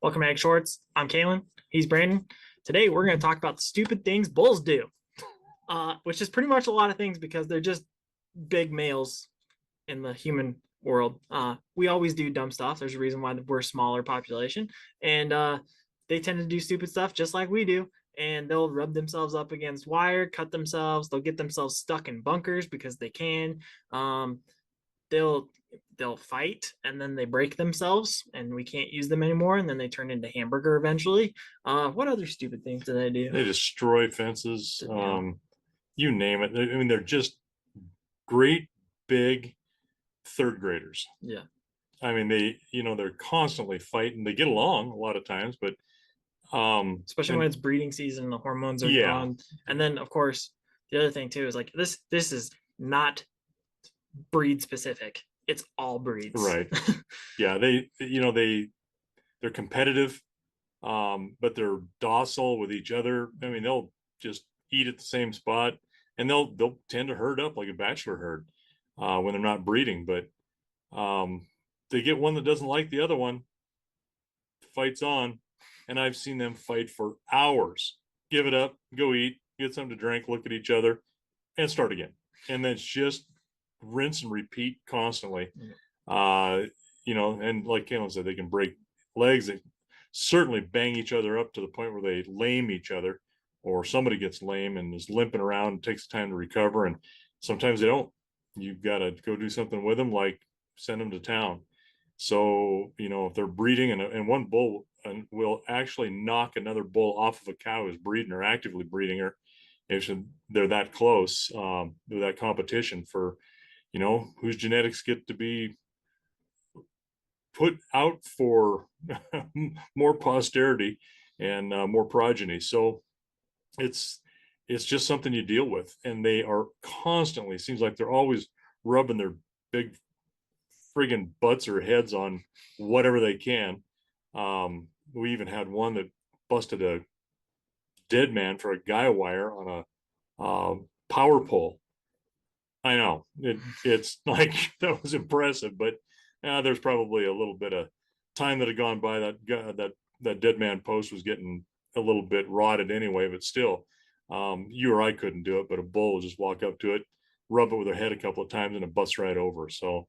Welcome to Ag Shorts. I'm Calen. He's Brandon. Today we're going to talk about the stupid things bulls do, which is pretty much a lot of things because they're just big males in the human world. We always do dumb stuff. There's a reason why we're a smaller population, and they tend to do stupid stuff just like we do. And they'll rub themselves up against wire, cut themselves. They'll get themselves stuck in bunkers because they can. They'll they'll fight and then they break themselves and we can't use them anymore and then they turn into hamburger eventually. What other stupid things did I do? They destroy fences. Yeah. You name it. I mean, they're just great big third graders. Yeah. I mean, they're constantly fighting. They get along a lot of times, but Especially when and it's breeding season, the hormones are yeah, gone. And then of course the other thing too is like this is not breed specific. It's all breeds. right. Yeah, they're competitive, but they're docile with each other. I mean, they'll just eat at the same spot, and they'll tend to herd up like a bachelor herd when they're not breeding. But they get one that doesn't like the other one, fights on, and I've seen them fight for hours. Give it up, go eat, get something to drink, look at each other, and start again. And then it's just rinse and repeat constantly. Uh, and like Calen said, they can break legs. They certainly bang each other up to the point where they lame each other, or somebody gets lame and is limping around and takes time to recover. And sometimes they don't. You've got to go do something with them, like send them to town. So, if they're breeding and one bull will actually knock another bull off of a cow who's breeding or actively breeding her, if they're that close, with that competition for, whose genetics get to be put out for more posterity and more progeny. So it's it's just something you deal with, and they are constantly, seems like they're always rubbing their big friggin' butts or heads on whatever they can. We even had one that busted a dead man for a guy wire on a power pole. I know it's like that was impressive, but there's probably a little bit of time that had gone by. That dead man post was getting a little bit rotted anyway, but still, you or I couldn't do it, but a bull will just walk up to it, rub it with their head a couple of times, and it busts right over. So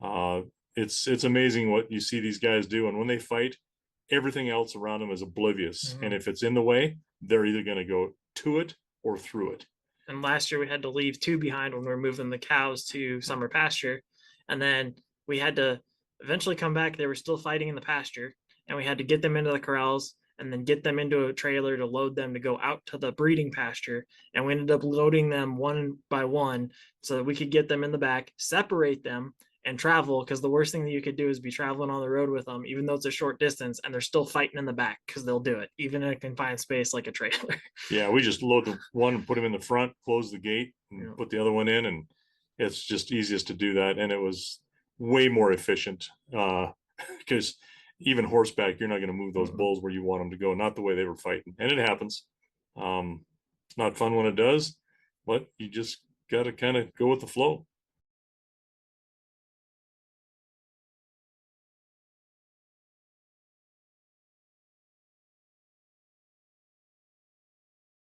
uh, it's amazing what you see these guys do, and when they fight, everything else around them is oblivious, and Mm-hmm. if it's in the way, they're either going to go to it or through it. And last year we had to leave two behind when we were moving the cows to summer pasture. And then we had to eventually come back. They were still fighting in the pasture. And we had to get them into the corrals and then get them into a trailer to load them to go out to the breeding pasture. And we ended up loading them one by one so that we could get them in the back, separate them, and travel, because the worst thing that you could do is be traveling on the road with them, even though it's a short distance, and they're still fighting in the back because they'll do it, even in a confined space like a trailer. Yeah, we just load the one and put him in the front, close the gate, and Yeah. put the other one in, and it's just easiest to do that. And it was way more efficient because even horseback, you're not going to move those Mhm. bulls where you want them to go, not the way they were fighting. And it happens. It's not fun when it does, but you just got to kind of go with the flow.